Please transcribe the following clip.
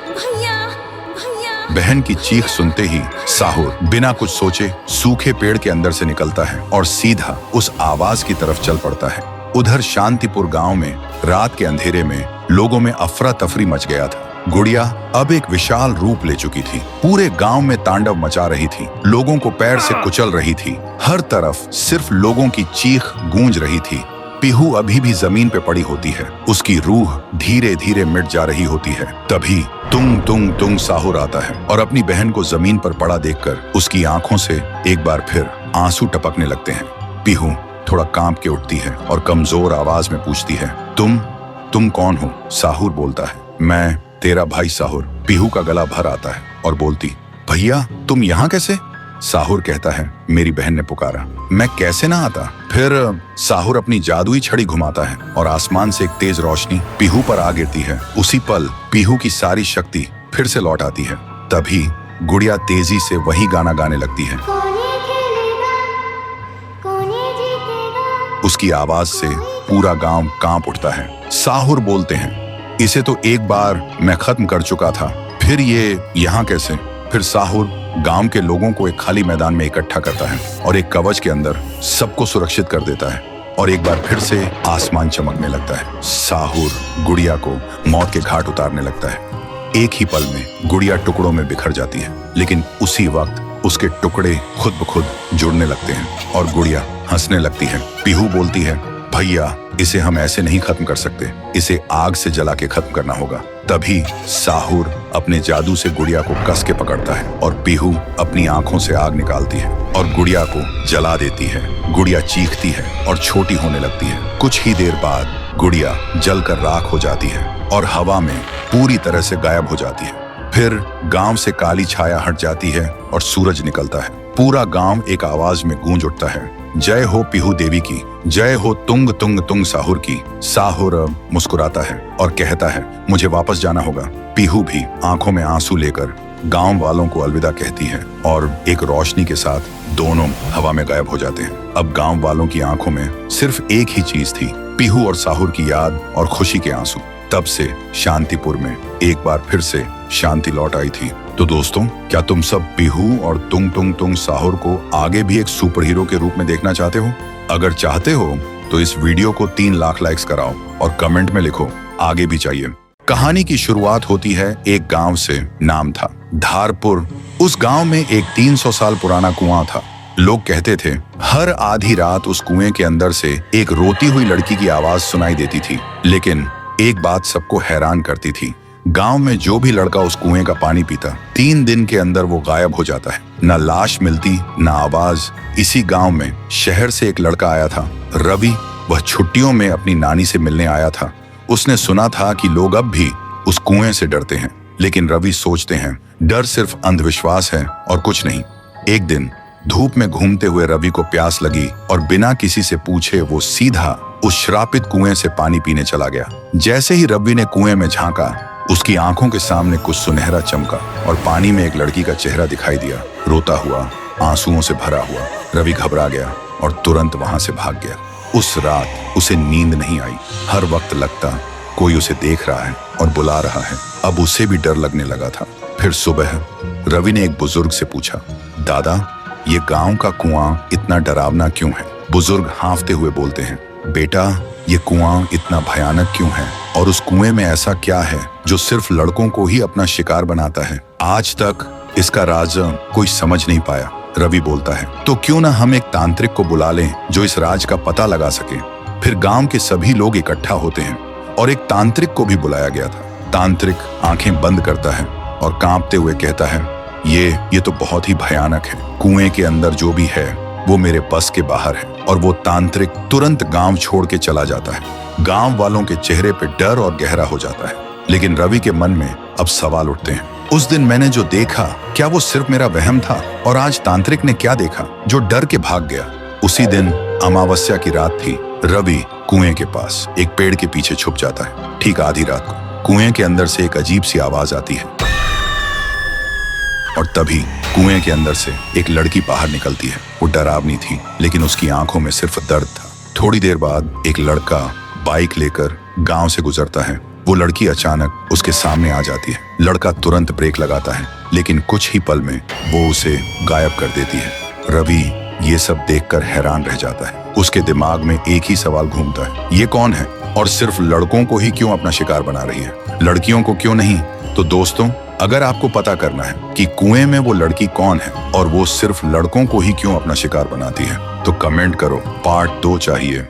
भैया भैया। बहन की चीख सुनते ही साहुर बिना कुछ सोचे सूखे पेड़ के अंदर से निकलता है और सीधा उस आवाज की तरफ चल पड़ता है। उधर शांतिपुर गांव में रात के अंधेरे में लोगों में अफरा तफरी मच गया था। गुड़िया अब एक विशाल रूप ले चुकी थी, पूरे गांव में तांडव मचा रही थी, लोगों को पैर से कुचल रही थी। हर तरफ सिर्फ लोगों की चीख गूंज रही थी। पीहू अभी भी जमीन पे पड़ी होती है, उसकी रूह धीरे धीरे मिट जा रही होती है। तभी तुंग तुंग तुंग साहुर आता है और अपनी बहन को जमीन पर पड़ा देखकर उसकी आंखों से एक बार फिर आंसू टपकने लगते हैं। पीहू थोड़ा कांप के उठती है और कमजोर आवाज में पूछती है, तुम कौन हो? साहुर बोलता है, मैं तेरा भाई साहुर। पीहू का गला भर आता है और बोलती, भैया तुम यहाँ कैसे? साहुर कहता है, मेरी बहन ने पुकारा, मैं कैसे ना आता। फिर साहुर अपनी जादुई छड़ी घुमाता है और आसमान से एक तेज रोशनी पीहू पर आ गिरती है। उसी पल पीहू की सारी शक्ति फिर से लौट आती है। तभी गुड़िया तेजी से वही गाना गाने लगती है। उसकी आवाज से पूरा गांव कांप उठता है। साहुर बोलते हैं, इसे तो एक बार मैं खत्म कर चुका था, फिर ये यहाँ कैसे? फिर साहुर गांव के लोगों को एक खाली मैदान में इकट्ठा करता है और एक कवच के अंदर सबको सुरक्षित कर देता है और एक बार फिर से आसमान चमकने लगता है। साहुर गुड़िया को मौत के घाट उतारने लगता है। एक ही पल में गुड़िया टुकड़ों में बिखर जाती है, लेकिन उसी वक्त उसके टुकड़े खुद ब खुद जुड़ने लगते हैं और गुड़िया हंसने लगती है। पीहू बोलती है, भैया इसे हम ऐसे नहीं खत्म कर सकते, इसे आग से जला के खत्म करना होगा। तभी साहुर अपने जादू से गुड़िया को कस के पकड़ता है और पीहू अपनी आंखों से आग निकालती है और गुड़िया को जला देती है। गुड़िया चीखती है और छोटी होने लगती है। कुछ ही देर बाद गुड़िया जलकर राख हो जाती है और हवा में पूरी तरह से गायब हो जाती है। फिर गांव से काली छाया हट जाती है और सूरज निकलता है। पूरा गांव एक आवाज में गूंज उठता है, जय हो पीहू देवी की, जय हो तुंग तुंग तुंग साहुर की। साहुर मुस्कुराता है और कहता है, मुझे वापस जाना होगा। पीहू भी आंखों में आंसू लेकर गांव वालों को अलविदा कहती है और एक रोशनी के साथ दोनों हवा में गायब हो जाते हैं। अब गांव वालों की आंखों में सिर्फ एक ही चीज थी, पीहू और साहुर की याद और खुशी के आंसू। तब से शांतिपुर में एक बार फिर से शांति लौट आई थी। तो दोस्तों, क्या तुम सब पीहू और तुंग तुंग तुंग साहुर को आगे भी एक सुपर हीरो के रूप में देखना चाहते हो? अगर चाहते हो तो इस वीडियो को 3 लाख लाइक्स कराओ और कमेंट में लिखो, आगे भी चाहिए। कहानी की शुरुआत होती है एक गांव से, नाम था धारपुर। उस गांव में एक 300 साल पुराना कुआं था। लोग कहते थे हर आधी रात उस कुएं के अंदर से एक रोती हुई लड़की की आवाज सुनाई देती थी। लेकिन एक बात सबको हैरान करती थी, गांव में जो भी लड़का उस कुएं का पानी पीता 3 दिन के अंदर वो गायब हो जाता है। न लाश मिलती न आवाज। इसी गांव में शहर से एक लड़का आया था, रवि। वह छुट्टियों में अपनी नानी से मिलने आया था। उसने सुना था कि लोग अब भी उस कुएं से डरते हैं, लेकिन रवि सोचते हैं डर सिर्फ अंधविश्वास है और कुछ नहीं। एक दिन धूप में घूमते हुए रवि को प्यास लगी और बिना किसी से पूछे वो सीधा उस श्रापित कुएं से पानी पीने चला गया। जैसे ही रवि ने कुएं में झांका, उसकी आंखों के सामने कुछ सुनहरा चमका और पानी में एक लड़की का चेहरा दिखाई दिया, रोता हुआ, आंसुओं से भरा हुआ। रवि घबरा गया और तुरंत वहां से भाग गया। उस रात उसे नींद नहीं आई। हर वक्त लगता कोई उसे देख रहा है और बुला रहा है। अब उसे भी डर लगने लगा था। फिर सुबह रवि ने एक बुजुर्ग से पूछा, दादा ये गांव का कुआं इतना डरावना क्यों है? बुजुर्ग हाँफते हुए बोलते हैं, बेटा ये कुआं इतना भयानक क्यों है और उस कुएं में ऐसा क्या है जो सिर्फ लड़कों को ही अपना शिकार बनाता है? आज तक इसका राज कोई समझ नहीं पाया। रवि बोलता है, तो क्यों ना हम एक तांत्रिक को बुला लें जो इस राज का पता लगा सके। फिर गांव के सभी लोग इकट्ठा होते हैं और एक तांत्रिक को भी बुलाया गया था। तांत्रिक आंखें बंद करता है और कांपते हुए कहता है, ये तो बहुत ही भयानक है। कुएं के अंदर जो भी है वो मेरे बस के बाहर है। और वो तांत्रिक तुरंत गांव छोड़ के चला जाता है। गांव वालों के चेहरे पे डर और गहरा हो जाता है, लेकिन रवि के मन में अब सवाल उठते हैं, उस दिन मैंने जो देखा क्या वो सिर्फ मेरा वहम था? और आज तांत्रिक ने क्या देखा जो डर के भाग गया? उसी दिन अमावस्या की रात थी। रवि कुएं के पास एक पेड़ के पीछे छुप जाता है। ठीक आधी रात को कुएं के अंदर से एक अजीब सी आवाज आती है और तभी कुएं के अंदर से एक लड़की बाहर निकलती है। वो डरावनी थी, लेकिन उसकी आंखों में सिर्फ दर्द था। थोड़ी देर बाद एक लड़का बाइक लेकर गांव से गुजरता है। वो लड़की अचानक उसके सामने आ जाती है। लड़का तुरंत ब्रेक लगाता है, लेकिन कुछ ही पल में वो उसे गायब कर देती है। रवि ये सब देखकर हैरान रह जाता है। उसके दिमाग में एक ही सवाल घूमता है, ये कौन है और सिर्फ लड़कों को ही क्यों अपना शिकार बना रही है, लड़कियों को क्यों नहीं? तो दोस्तों, अगर आपको पता करना है कि कुएं में वो लड़की कौन है और वो सिर्फ लड़कों को ही क्यों अपना शिकार बनाती है, तो कमेंट करो, पार्ट 2 चाहिए।